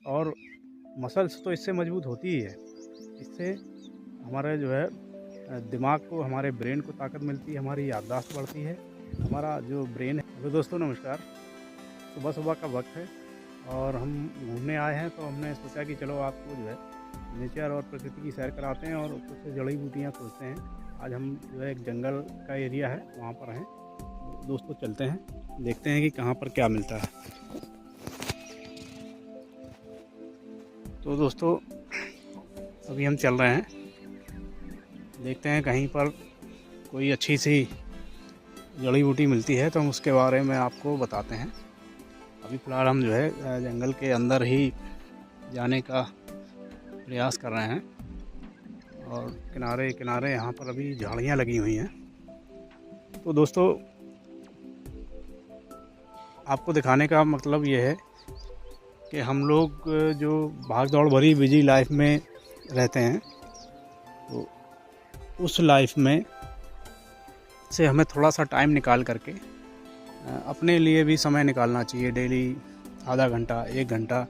और मसल्स तो इससे मजबूत होती ही है। इससे हमारा जो है दिमाग को, हमारे ब्रेन को ताकत मिलती है, हमारी याददाश्त बढ़ती है, हमारा जो ब्रेन है। तो दोस्तों नमस्कार, सुबह-सुबह का वक़्त है और हम घूमने आए हैं, तो हमने सोचा कि चलो आपको जो है नेचर और प्रकृति की सैर कराते हैं और कुछ जड़ी-बूटियाँ खोजते हैं। आज हम जो है एक जंगल का एरिया है, वहाँ पर हैं। दोस्तों चलते हैं, देखते हैं कि कहाँ पर क्या मिलता है। तो दोस्तों अभी हम चल रहे हैं, देखते हैं कहीं पर कोई अच्छी सी जड़ी बूटी मिलती है तो हम उसके बारे में आपको बताते हैं। अभी फ़िलहाल हम जो है जंगल के अंदर ही जाने का प्रयास कर रहे हैं और किनारे किनारे यहाँ पर अभी झाड़ियाँ लगी हुई हैं। तो दोस्तों आपको दिखाने का मतलब ये है कि हम लोग जो भाग दौड़ भरी बिजी लाइफ में रहते हैं, तो उस लाइफ में से हमें थोड़ा सा टाइम निकाल करके अपने लिए भी समय निकालना चाहिए। डेली आधा घंटा, 1 घंटा,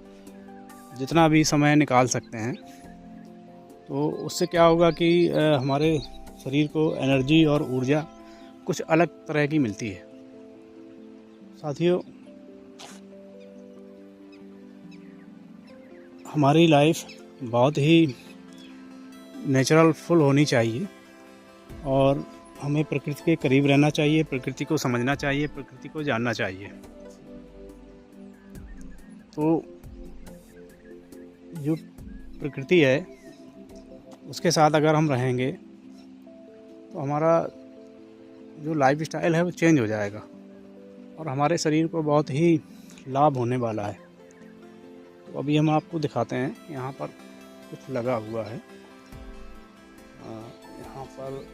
जितना भी समय निकाल सकते हैं। तो उससे क्या होगा कि हमारे शरीर को एनर्जी और ऊर्जा कुछ अलग तरह की मिलती है। साथियों, हमारी लाइफ बहुत ही नेचुरल फुल होनी चाहिए और हमें प्रकृति के करीब रहना चाहिए, प्रकृति को समझना चाहिए, प्रकृति को जानना चाहिए। तो जो प्रकृति है उसके साथ अगर हम रहेंगे तो हमारा जो लाइफ स्टाइल है वो चेंज हो जाएगा और हमारे शरीर को बहुत ही लाभ होने वाला है। तो अभी हम आपको दिखाते हैं, यहाँ पर कुछ लगा हुआ है। यहाँ पर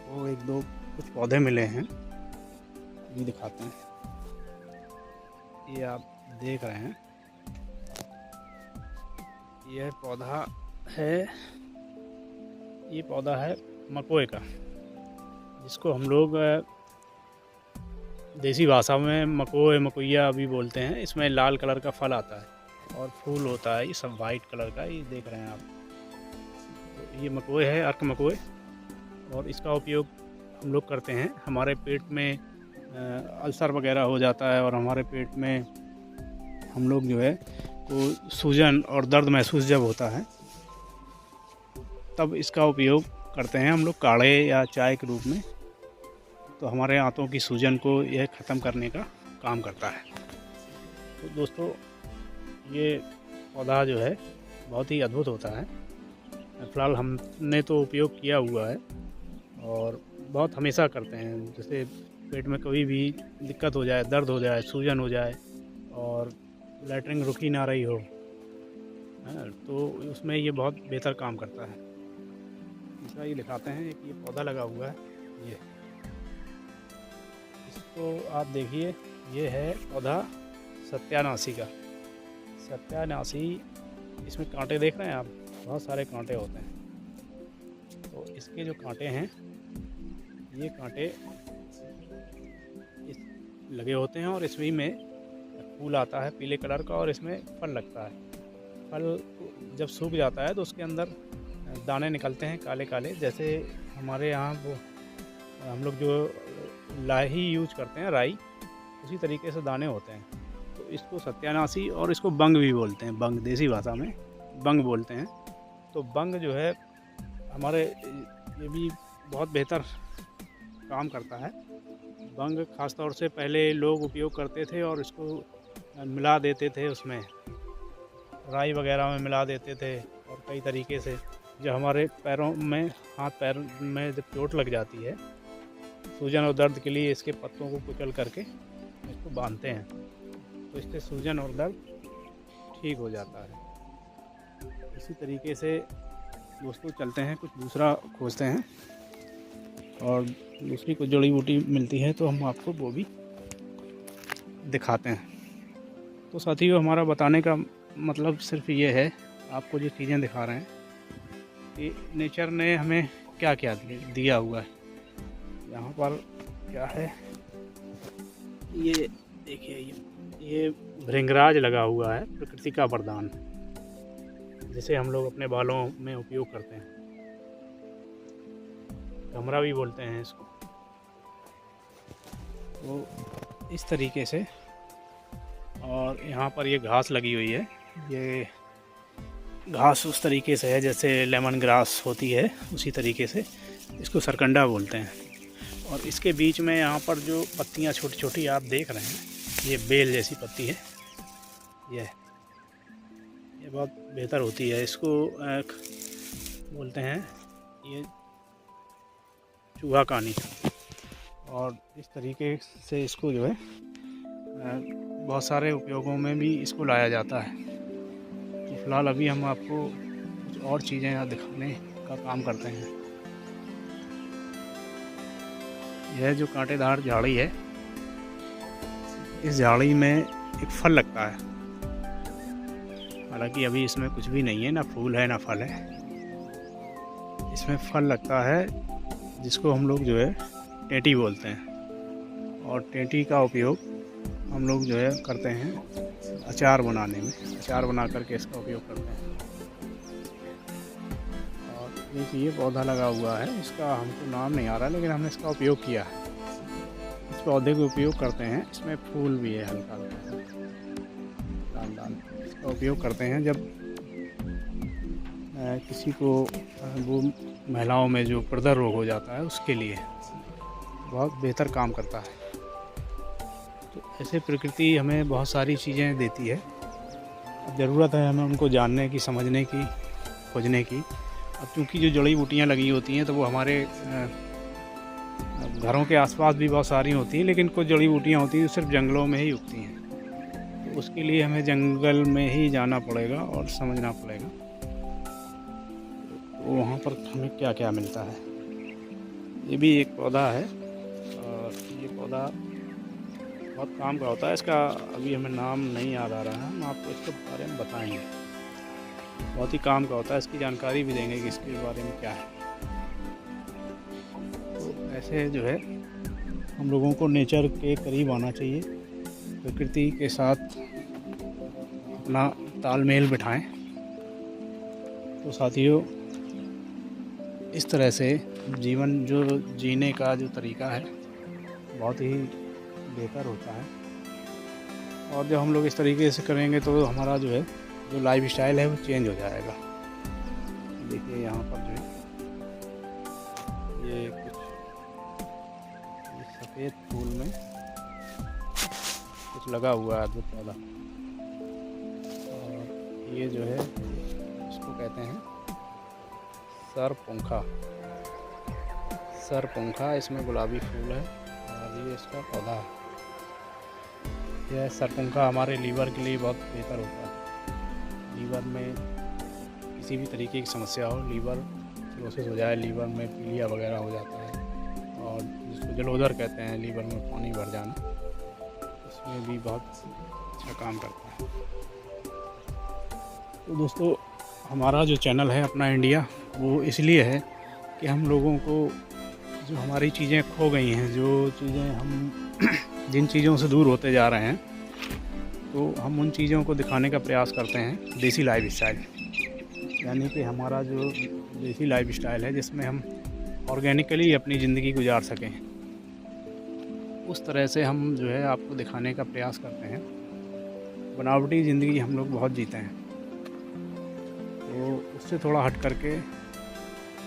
वो 1-2 कुछ पौधे मिले हैं, ये दिखाते हैं। ये आप देख रहे हैं, यह पौधा है, ये पौधा है मकोए का, जिसको हम लोग देसी भाषा में मकोए, मकोइया भी बोलते हैं। इसमें लाल कलर का फल आता है और फूल होता है, ये सब वाइट कलर का, ये देख रहे हैं आप। तो ये मकोए है, अर्क मकोए, और इसका उपयोग हम लोग करते हैं। हमारे पेट में अल्सर वगैरह हो जाता है और हमारे पेट में हम लोग जो है तो सूजन और दर्द महसूस जब होता है तब इसका उपयोग करते हैं हम लोग काढ़े या चाय के रूप में। तो हमारे आंतों की सूजन को यह ख़त्म करने का काम करता है। तो दोस्तों ये पौधा जो है बहुत ही अद्भुत होता है। फ़िलहाल हमने तो उपयोग किया हुआ है और बहुत हमेशा करते हैं। जैसे पेट में कोई भी दिक्कत हो जाए, दर्द हो जाए, सूजन हो जाए और लैट्रिन रुक ही ना रही हो, तो उसमें ये बहुत बेहतर काम करता है। इसका ये दिखाते हैं, एक ये पौधा लगा हुआ है, ये इसको आप देखिए, ये है पौधा सत्यानाशी का। सत्यानाशी, इसमें कांटे देख रहे हैं आप, बहुत सारे कांटे होते हैं। तो इसके जो कांटे हैं, ये कांटे इस लगे होते हैं और इसमें में फूल आता है पीले कलर का और इसमें फल लगता है। फल जब सूख जाता है तो उसके अंदर दाने निकलते हैं काले काले। जैसे हमारे यहाँ वो हम लोग जो लाही यूज करते हैं, राई, उसी तरीके से दाने होते हैं। तो इसको सत्यानाशी और इसको बंग भी बोलते हैं, बंग देसी भाषा में बंग बोलते हैं। तो बंग जो है हमारे ये भी बहुत बेहतर काम करता है। बंग ख़ास तौर से पहले लोग उपयोग करते थे और इसको मिला देते थे, उसमें राई वगैरह में मिला देते थे। और कई तरीके से जब हमारे पैरों में, हाथ पैर में जब चोट लग जाती है, सूजन और दर्द के लिए इसके पत्तों को कुचल करके इसको बांधते हैं, तो इससे सूजन और दर्द ठीक हो जाता है। इसी तरीके से दोस्तों चलते हैं, कुछ दूसरा खोजते हैं और दूसरी कुछ जड़ी बूटी मिलती है तो हम आपको वो भी दिखाते हैं। तो साथियों, हमारा बताने का मतलब सिर्फ ये है, आपको जो चीज़ें दिखा रहे हैं कि नेचर ने हमें क्या क्या दिया हुआ है। यहाँ पर क्या है, ये देखिए, ये भृंगराज लगा हुआ है, प्रकृति का वरदान। जिसे हम लोग अपने बालों में उपयोग करते हैं। गमरा भी बोलते हैं इसको। तो इस तरीके से, और यहाँ पर ये घास लगी हुई है। ये घास उस तरीके से है जैसे लेमन ग्रास होती है, उसी तरीके से इसको सरकंडा बोलते हैं। और इसके बीच में यहाँ पर जो पत्तियाँ छोटी छोटी आप देख रहे हैं, ये बेल जैसी पत्ती है। ये बहुत बेहतर होती है। इसको बोलते हैं ये चूहा कानी। और इस तरीके से इसको जो है बहुत सारे उपयोगों में भी इसको लाया जाता है। तो फ़िलहाल अभी हम आपको कुछ और चीज़ें यहाँ दिखाने का काम करते हैं। यह जो कांटेदार झाड़ी है, इस झाड़ी में एक फल लगता है। हालांकि अभी इसमें कुछ भी नहीं है, ना फूल है ना फल है। इसमें फल लगता है जिसको हम लोग जो है टेंटी बोलते हैं। और टेंटी का उपयोग हम लोग जो है करते हैं अचार बनाने में। अचार बना करके इसका उपयोग करते हैं। और एक ये पौधा लगा हुआ है, इसका हमको नाम नहीं आ रहा, लेकिन हमने इसका उपयोग किया है। इस पौधे का उपयोग करते हैं। इसमें फूल भी है हल्का हल्का लाल लाल। इसका उपयोग करते हैं जब किसी को वो महिलाओं में जो प्रदर रोग हो जाता है उसके लिए बहुत बेहतर काम करता है। तो ऐसे प्रकृति हमें बहुत सारी चीज़ें देती है। अब ज़रूरत है हमें उनको जानने की, समझने की, खोजने की। अब क्योंकि जो जड़ी बूटियाँ लगी होती हैं तो वो हमारे घरों के आसपास भी बहुत सारी होती हैं, लेकिन कुछ जड़ी बूटियाँ होती हैं जो सिर्फ जंगलों में ही उगती हैं। तो उसके लिए हमें जंगल में ही जाना पड़ेगा और समझना पड़ेगा तो वहाँ पर हमें क्या क्या मिलता है। ये भी एक पौधा है और ये पौधा बहुत काम का होता है। इसका अभी हमें नाम नहीं याद आ रहा है, हम आपको इसके बारे में बताएंगे। बहुत ही काम का होता है, इसकी जानकारी भी देंगे कि इसके बारे में क्या है। तो ऐसे जो है हम लोगों को नेचर के करीब आना चाहिए, प्रकृति के साथ अपना तालमेल बिठाएं। तो साथियों, इस तरह से जीवन जो जीने का जो तरीका है बहुत ही बेहतर होता है। और जब हम लोग इस तरीके से करेंगे तो हमारा जो है जो लाइफ स्टाइल है वो चेंज हो जाएगा। देखिए यहाँ पर जो है ये कुछ सफ़ेद फूल में कुछ लगा हुआ है अद्भुत पौधा। और ये जो है इसको कहते हैं सरपुंखा। इसमें गुलाबी फूल है और ये इसका पौधा है। यह सरपुंखा हमारे लीवर के लिए बहुत बेहतर होता है। लीवर में किसी भी तरीके की समस्या हो, लीवर सिरोसिस हो जाए, लीवर में पीलिया वगैरह हो जाता है, और जिसको जलोदर कहते हैं, लीवर में पानी भर जाना, इसमें भी बहुत अच्छा काम करता है। तो दोस्तों, हमारा जो चैनल है अपना इंडिया, वो इसलिए है कि हम लोगों को जो हमारी चीज़ें खो गई हैं, जो चीज़ें हम जिन चीज़ों से दूर होते जा रहे हैं, तो हम उन चीज़ों को दिखाने का प्रयास करते हैं। देसी लाइफ स्टाइल, यानी कि हमारा जो देसी लाइफ स्टाइल है जिसमें हम ऑर्गेनिकली अपनी ज़िंदगी गुजार सकें, उस तरह से हम जो है आपको दिखाने का प्रयास करते हैं। बनावटी ज़िंदगी हम लोग बहुत जीते हैं, तो उससे थोड़ा हट करके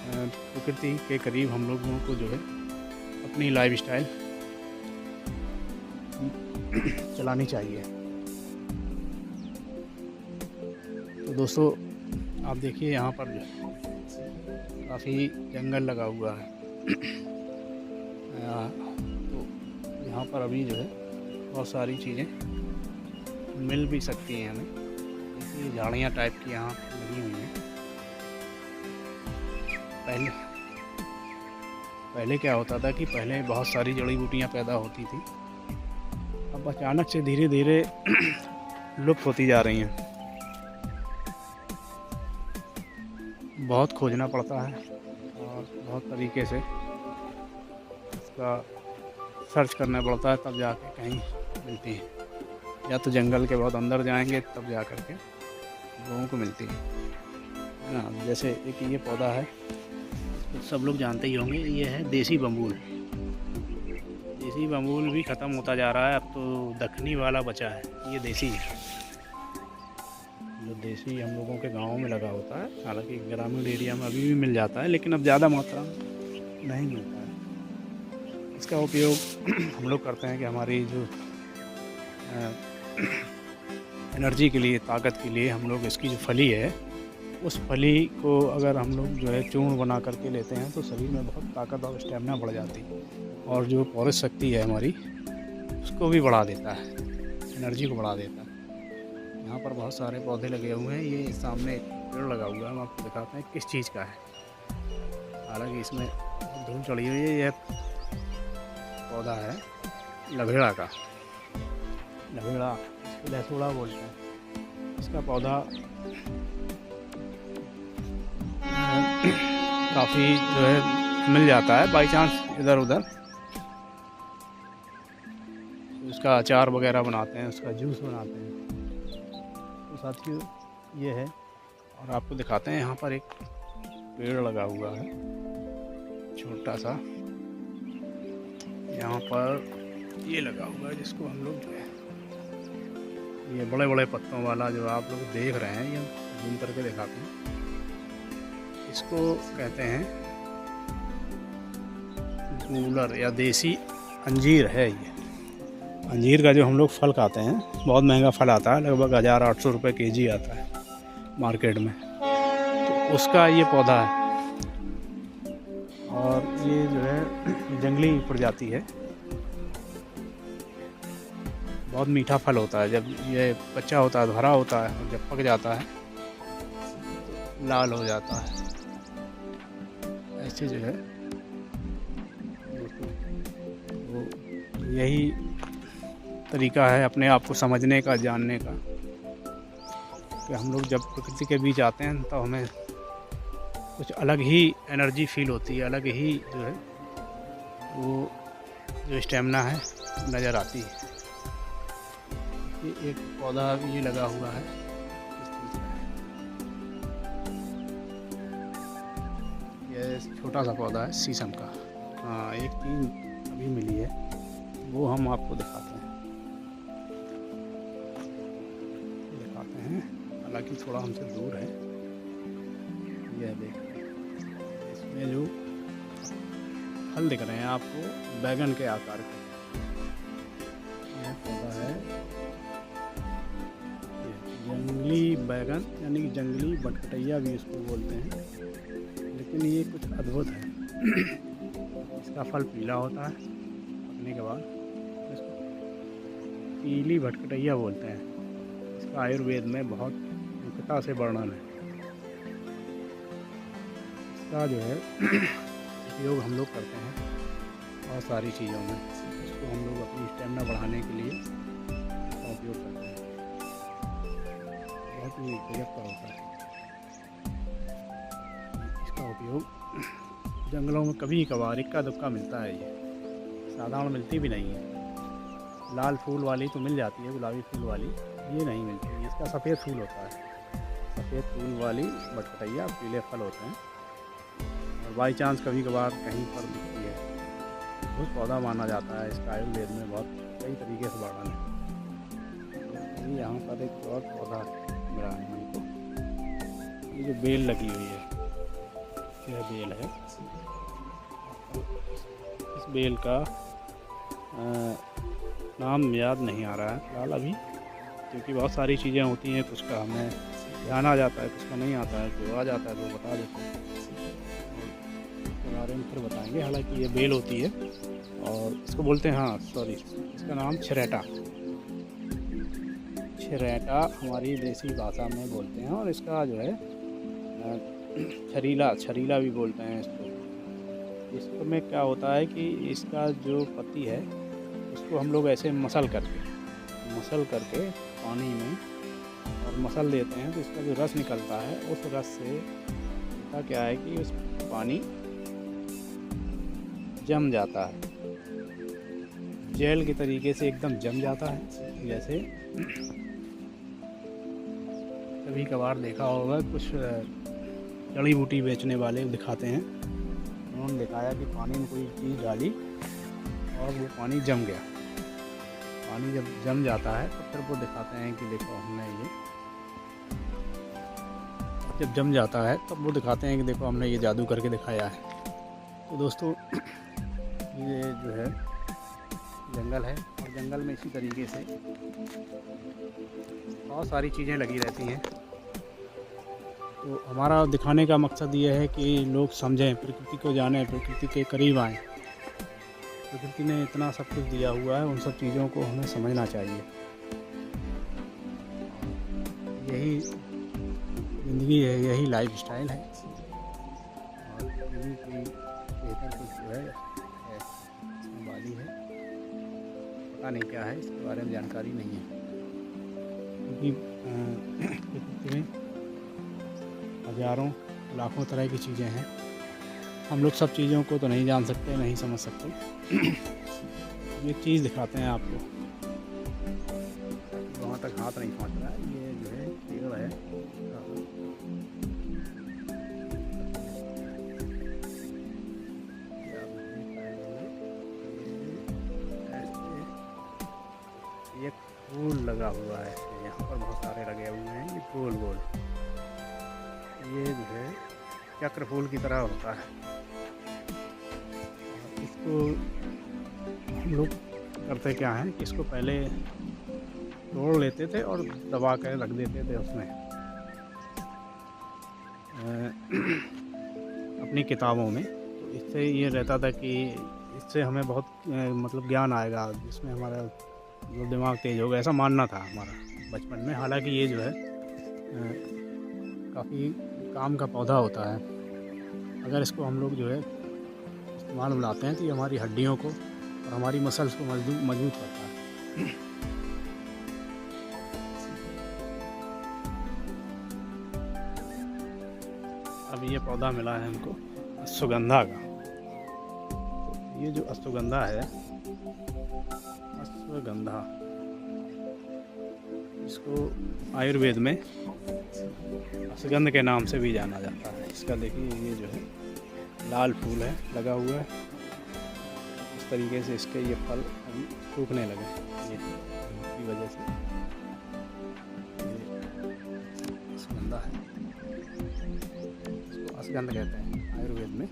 प्रकृति के करीब हम लोगों को जो है अपनी लाइफ स्टाइल चलानी चाहिए। तो दोस्तों, आप देखिए यहाँ पर जो काफ़ी जंगल लगा हुआ है। तो यहाँ पर अभी जो है बहुत सारी चीज़ें मिल भी सकती हैं हमें। ये झाड़ियाँ टाइप की यहाँ लगी हुई हैं। पहले क्या होता था कि पहले बहुत सारी जड़ी बूटियाँ पैदा होती थी, अब अचानक से धीरे धीरे लुप्त होती जा रही हैं। बहुत खोजना पड़ता है और बहुत तरीके से इसका सर्च करना पड़ता है, तब जाके कहीं मिलती है। या तो जंगल के बहुत अंदर जाएंगे तब जा कर के लोगों को मिलती है। हाँ, जैसे एक ये पौधा है, इसको सब लोग जानते ही होंगे, ये है देसी बम्बूल। देसी बम्बूल भी ख़त्म होता जा रहा है, अब तो दखनी वाला बचा है। ये देसी है, जो देसी हम लोगों के गाँव में लगा होता है। हालांकि ग्रामीण एरिया में अभी भी मिल जाता है, लेकिन अब ज़्यादा मात्रा में नहीं मिलता है। इसका उपयोग हम लोग करते हैं कि हमारी जो एनर्जी के लिए, ताकत के लिए, हम लोग इसकी जो फली है, उस फली को अगर हम लोग जो है चूर्ण बना करके लेते हैं तो शरीर में बहुत ताकत और स्टेमिना बढ़ जाती है, और जो पौरुष शक्ति है हमारी, उसको भी बढ़ा देता है, एनर्जी को बढ़ा देता है। यहाँ पर बहुत सारे पौधे लगे हुए हैं। ये सामने एक पेड़ लगा हुआ है, हम आपको दिखाते हैं किस चीज़ का है। हालांकि इसमें धूल चढ़ी हुई है। यह पौधा है लभेड़ा का। लभेड़ा, इसको लहसुड़ा बोलते हैं। इसका पौधा काफ़ी जो है मिल जाता है बाई चांस इधर उधर। उसका अचार वगैरह बनाते हैं, उसका जूस बनाते हैं। तो साथियों ये है, और आपको दिखाते हैं यहाँ पर एक पेड़ लगा हुआ है छोटा सा। यहाँ पर ये लगा हुआ है, जिसको हम लोग जो है, ये बड़े बड़े पत्तों वाला जो आप लोग देख रहे हैं, ये जूम करके दिखाते हैं। इसको कहते हैं गूलर या देसी अंजीर है। ये अंजीर का जो हम लोग फल खाते हैं, बहुत महंगा फल आता है, लगभग 1800 रुपये केजी आता है मार्केट में। तो उसका ये पौधा है, और ये जो है जंगली प्रजाति है। बहुत मीठा फल होता है। जब ये कच्चा होता है तो हरा होता है, और जब पक जाता है तो लाल हो जाता है। ऐसे जो है वो यही तरीका है अपने आप को समझने का, जानने का, कि हम लोग जब प्रकृति के बीच आते हैं तो हमें कुछ अलग ही एनर्जी फील होती है, अलग ही जो है वो जो स्टेमिना है नज़र आती है। ये एक पौधा ये लगा हुआ है, ये छोटा सा पौधा है शीशम का। हाँ, एक तीन अभी मिली है, वो हम आपको दिखाते हैं। हालांकि थोड़ा हमसे दूर है। यह देखिए, इसमें जो फल दिख रहे हैं आपको, बैगन के आकार के। यह पौधा है जंगली बैगन, यानी कि जंगली बटकटैया भी इसको बोलते हैं, लेकिन ये कुछ अद्भुत है। इसका फल पीला होता है, पकने के बाद इसको पीली भटकटैया बोलते हैं। इसका आयुर्वेद में बहुत मुख्यता से वर्णन है। इसका जो है उपयोग हम लोग करते हैं बहुत सारी चीज़ों में। इसको हम लोग अपनी स्टेमिना बढ़ाने के लिए इसका उपयोग करते हैं। बहुत ही गजब का होता है। इसका उपयोग जंगलों में कभी कभार इक्का दुक्का मिलता है। ये साधारण मिलती भी नहीं है। लाल फूल वाली तो मिल जाती है, गुलाबी फूल वाली ये नहीं मिलती। इसका सफ़ेद फूल होता है। सफ़ेद फूल वाली बटकटैया, पीले फल होते हैं, और बाई चांस कभी कभार कहीं पर दिखती है। बहुत पौधा माना जाता है। इसका आयुर्वेद में बहुत कई तरीके से वर्णन है। यहाँ पर एक और पौधा मिला है हमको, ये जो बेल लगी हुई है, यह बेल है। इस बेल का नाम याद नहीं आ रहा है फिलहाल अभी, क्योंकि बहुत सारी चीज़ें होती हैं, कुछ का हमें ध्यान आ जाता है, कुछ का नहीं आता है। जो आ जाता है तो बता देते हैं, इसके बारे में फिर बताएंगे। हालांकि ये बेल होती है, और इसको बोलते हैं, हाँ सॉरी, इसका नाम छरेटा। छरेटा हमारी देसी भाषा में बोलते हैं, और इसका जो है छरीला भी बोलते हैं इसको। इसमें क्या होता है कि इसका जो पत्ती है, इसको हम लोग ऐसे मसल करके पानी में और मसल देते हैं, तो इसका जो रस निकलता है, उस रस से होता क्या है कि उस पानी जम जाता है, जेल के तरीके से एकदम जम जाता है। जैसे कभी कभार देखा होगा, कुछ जड़ी बूटी बेचने वाले दिखाते हैं। उन्होंने दिखाया कि पानी में कोई चीज़ डाली और वो पानी जम गया। पानी जब जम जाता है तो फिर वो दिखाते हैं कि देखो हमने ये, जब जम जाता है तब वो दिखाते हैं कि देखो हमने ये जादू करके दिखाया है। तो दोस्तों ये जो है जंगल है, और जंगल में इसी तरीके से बहुत सारी चीज़ें लगी रहती हैं। तो हमारा दिखाने का मकसद ये है कि लोग समझें, प्रकृति को जानें, प्रकृति के करीब आएँ। प्रकृति ने इतना सब कुछ दिया हुआ है, उन सब चीज़ों को हमें समझना चाहिए। यही ज़िंदगी है, यही लाइफ स्टाइल है। और यही कोई बेहतर कुछ जो है इसमें वाली है, पता नहीं क्या है, इसके बारे में जानकारी नहीं है। क्योंकि प्रकृति में हज़ारों लाखों तरह की चीज़ें हैं। हम लोग सब चीज़ों को तो नहीं जान सकते, नहीं समझ सकते। ये चीज़ दिखाते हैं आपको, वहाँ तक हाथ नहीं पहुँच रहा है। ये जो है पेड़ है, ये फूल लगा हुआ है, यहाँ पर बहुत सारे लगे हुए हैं। ये गोल गोल, ये जो है चक्र फूल की तरह होता है। और इसको हम लोग करते क्या हैं कि इसको पहले तोड़ लेते थे और दबा कर रख देते थे उसमें अपनी किताबों में। तो इससे ये रहता था कि इससे हमें बहुत मतलब ज्ञान आएगा, जिसमें हमारा मतलब दिमाग तेज़ होगा, ऐसा मानना था हमारा बचपन में। हालांकि ये जो है काफ़ी काम का पौधा होता है। अगर इसको हम लोग जो है इस्तेमाल में लाते हैं तो ये हमारी हड्डियों को और हमारी मसल्स को मजबूत करता है। अब ये पौधा मिला है हमको अश्वगंधा का। ये जो अश्वगंधा है, अश्वगंधा, इसको आयुर्वेद में अश्वगंध के नाम से भी जाना जाता है। इसका देखिए ये जो है लाल फूल है लगा हुआ है। इस तरीके से इसके ये फल अभी सूखने लगे, ये की वजह से ये अश्वगंधा है। इसको अश्वगंध कहते हैं आयुर्वेद में।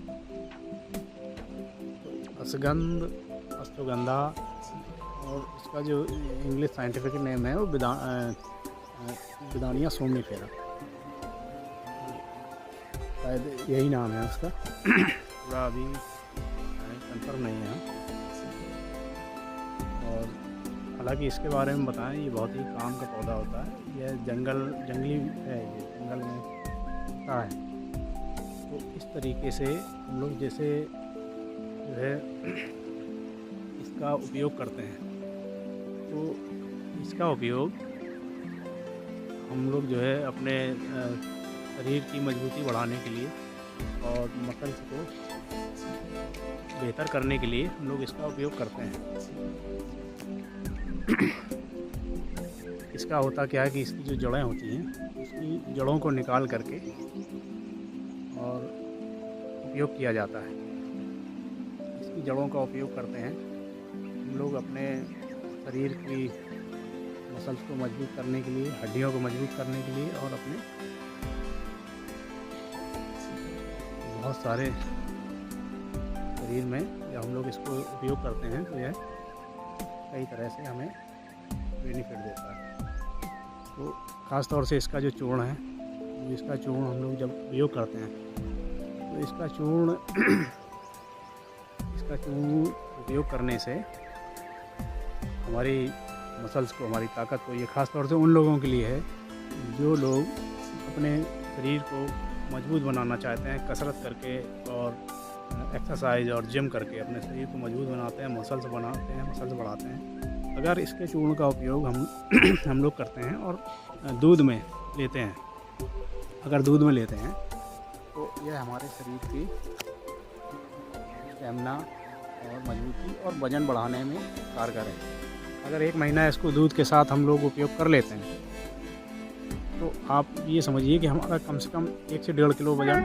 अश्वगंध, अश्वगंधा, और इसका जो इंग्लिश साइंटिफिक नेम है वो विदानिया सोमनीफेरा, शायद यही नाम है उसका। पूरा अभी कंफर्म नहीं है। और हालांकि इसके बारे में बताएं, ये बहुत ही काम का पौधा होता है। यह जंगली है, ये जंगल में होता है। तो इस तरीके से हम लोग जैसे जो है इसका उपयोग करते हैं। तो इसका उपयोग हम लोग जो है अपने शरीर की मजबूती बढ़ाने के लिए और मसल्स को बेहतर करने के लिए हम लोग इसका उपयोग करते हैं। इसका होता क्या है कि इसकी जो जड़ें होती हैं, उसकी जड़ों को निकाल करके और उपयोग किया जाता है। इसकी जड़ों का उपयोग करते हैं हम लोग अपने शरीर की मसल्स को मजबूत करने के लिए, हड्डियों को मजबूत करने के लिए, और अपने बहुत सारे शरीर में जब हम लोग इसको उपयोग करते हैं तो यह कई तरह से हमें बेनिफिट देता है। तो ख़ास तौर से इसका जो चूर्ण है, इसका चूर्ण हम लोग जब उपयोग करते हैं तो इसका चूर्ण उपयोग करने से हमारी मसल्स को, हमारी ताकत को, ये ख़ास तौर से उन लोगों के लिए है जो लोग अपने शरीर को मजबूत बनाना चाहते हैं, कसरत करके और एक्सरसाइज और जिम करके अपने शरीर को मजबूत बनाते हैं, मसल्स बनाते हैं, मसल्स बढ़ाते हैं। अगर इसके चूर्ण का उपयोग हम लोग करते हैं और दूध में लेते हैं, अगर दूध में लेते हैं तो यह हमारे शरीर की स्टेमिना और मजबूती और वज़न बढ़ाने में कारगर है। अगर 1 महीना इसको दूध के साथ हम लोग उपयोग कर लेते हैं तो आप ये समझिए कि हमारा कम से कम 1 से 1.5 किलो वज़न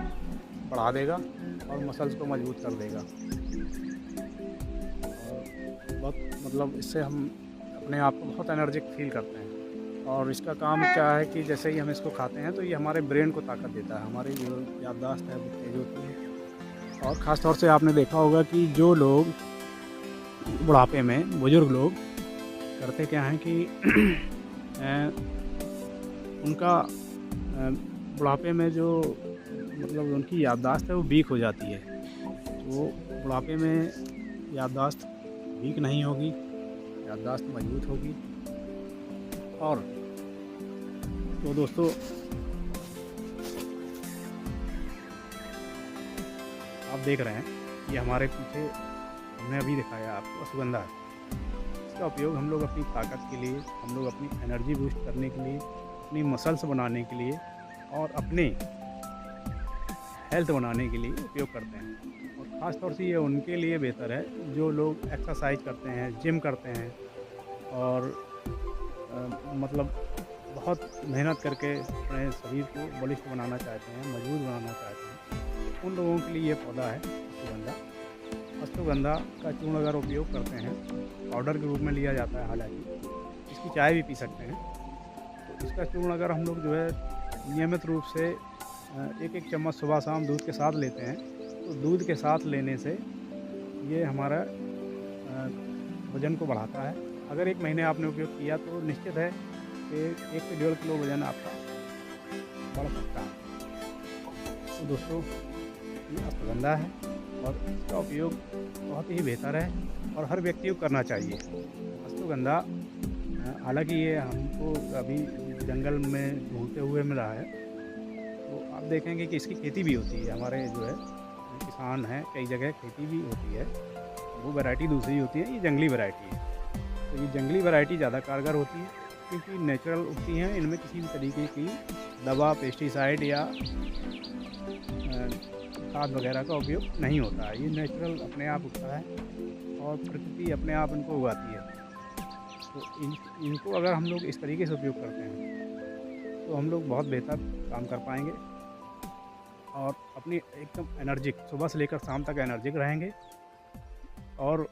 बढ़ा देगा और मसल्स को मजबूत कर देगा। और बहुत मतलब इससे हम अपने आप को बहुत एनर्जिक फ़ील करते हैं। और इसका काम क्या है कि जैसे ही हम इसको खाते हैं तो ये हमारे ब्रेन को ताकत देता है, हमारी जो याददाश्त है वो तेज़ होती है। और ख़ास तौर से आपने देखा होगा कि जो लोग बुढ़ापे में, बुज़ुर्ग लोग करते क्या हैं कि उनका बुढ़ापे में जो मतलब उनकी याददाश्त है वो वीक हो जाती है। तो बुढ़ापे में याददाश्त वीक नहीं होगी, याददाश्त मजबूत होगी। और तो दोस्तों, आप देख रहे हैं ये हमारे पीछे हमने अभी दिखाया आपको अश्वगंधा है। इसका उपयोग हम लोग अपनी ताकत के लिए, हम लोग अपनी एनर्जी बूस्ट करने के लिए, अपनी मसल्स बनाने के लिए और अपने हेल्थ बनाने के लिए उपयोग करते हैं। और ख़ास तौर से ये उनके लिए बेहतर है जो लोग एक्सरसाइज करते हैं, जिम करते हैं और मतलब बहुत मेहनत करके अपने शरीर को बलिष्ठ बनाना चाहते हैं, मजबूत बनाना चाहते हैं। उन लोगों के लिए ये पौधा है अश्वगंधा। अश्वगंधा का चूर्ण अगर उपयोग करते हैं, पाउडर के रूप में लिया जाता है, हालांकि इसकी चाय भी पी सकते हैं। तो इसका चूर्ण अगर हम लोग जो है नियमित रूप से एक एक चम्मच सुबह शाम दूध के साथ लेते हैं, तो दूध के साथ लेने से ये हमारा वज़न को बढ़ाता है। अगर 1 महीने आपने उपयोग किया तो निश्चित है कि 1 से 1.5 किलो वज़न आपका बढ़ सकता है। तो दोस्तों, ये अश्वगंधा है और इसका उपयोग बहुत ही बेहतर है और हर व्यक्ति को करना चाहिए। अश्वगंधा हालांकि ये हमको अभी जंगल में ढूंढते हुए मिला है, तो आप देखेंगे कि इसकी खेती भी होती है। हमारे जो है किसान हैं, कई जगह खेती भी होती है। वो वैरायटी दूसरी होती है, ये जंगली वैरायटी है। तो ये जंगली वैरायटी ज़्यादा कारगर होती है क्योंकि नेचुरल उगती हैं। इनमें किसी भी तरीके की दवा, पेस्टिसाइड या खाद वगैरह का उपयोग नहीं होता है। ये नेचुरल अपने आप उगता है और प्रकृति अपने आप इनको उगाती है। तो इनको अगर हम लोग इस तरीके से उपयोग करते हैं तो हम लोग बहुत बेहतर काम कर पाएंगे और अपनी एकदम एनर्जिक सुबह से लेकर शाम तक एनर्जिक रहेंगे। और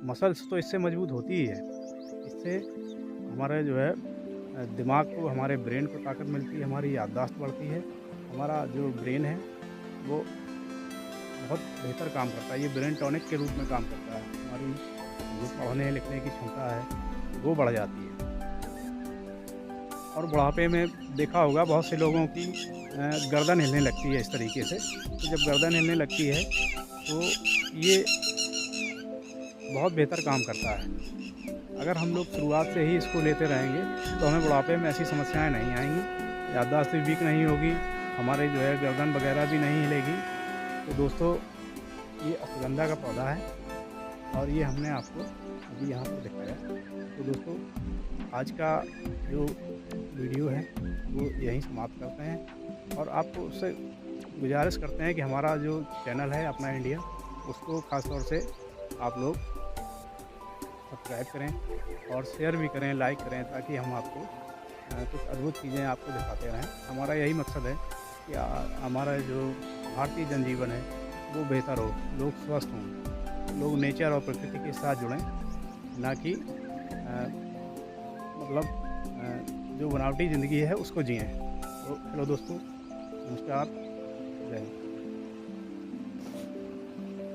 मसल्स तो इससे मजबूत होती ही है। इससे हमारे जो है दिमाग को, हमारे ब्रेन को ताकत मिलती है, हमारी याददाश्त बढ़ती है। हमारा जो ब्रेन है वो बहुत बेहतर काम करता है, ये ब्रेन टॉनिक के रूप में काम करता है। हमारी जो पढ़ने लिखने की क्षमता है वो बढ़ जाती है। और बुढ़ापे में देखा होगा बहुत से लोगों की गर्दन हिलने लगती है इस तरीके से। तो जब गर्दन हिलने लगती है तो ये बहुत बेहतर काम करता है। अगर हम लोग शुरुआत से ही इसको लेते रहेंगे तो हमें बुढ़ापे में ऐसी समस्याएं नहीं आएंगी, याददाश्त भी वीक नहीं होगी, हमारे जो है गर्दन वगैरह भी नहीं हिलेगी। तो दोस्तों, ये अश्वगंधा का पौधा है और ये हमने आपको अभी यहाँ पर दिखाया। तो दोस्तों, आज का जो वीडियो है वो यहीं समाप्त करते हैं और आपको उससे गुजारिश करते हैं कि हमारा जो चैनल है अपना इंडिया, उसको ख़ास तौर से आप लोग सब्सक्राइब करें और शेयर भी करें, लाइक करें, ताकि हम आपको कुछ अद्भुत चीज़ें आपको दिखाते रहें। हमारा यही मकसद है कि हमारा जो भारतीय जनजीवन है वो बेहतर हो, लोग स्वस्थ हों, लोग नेचर और प्रकृति के साथ जुड़ें, ना कि मतलब जो बनावटी ज़िंदगी है उसको जिएँ। तो हेलो दोस्तों, नमस्कार, जय हिंद।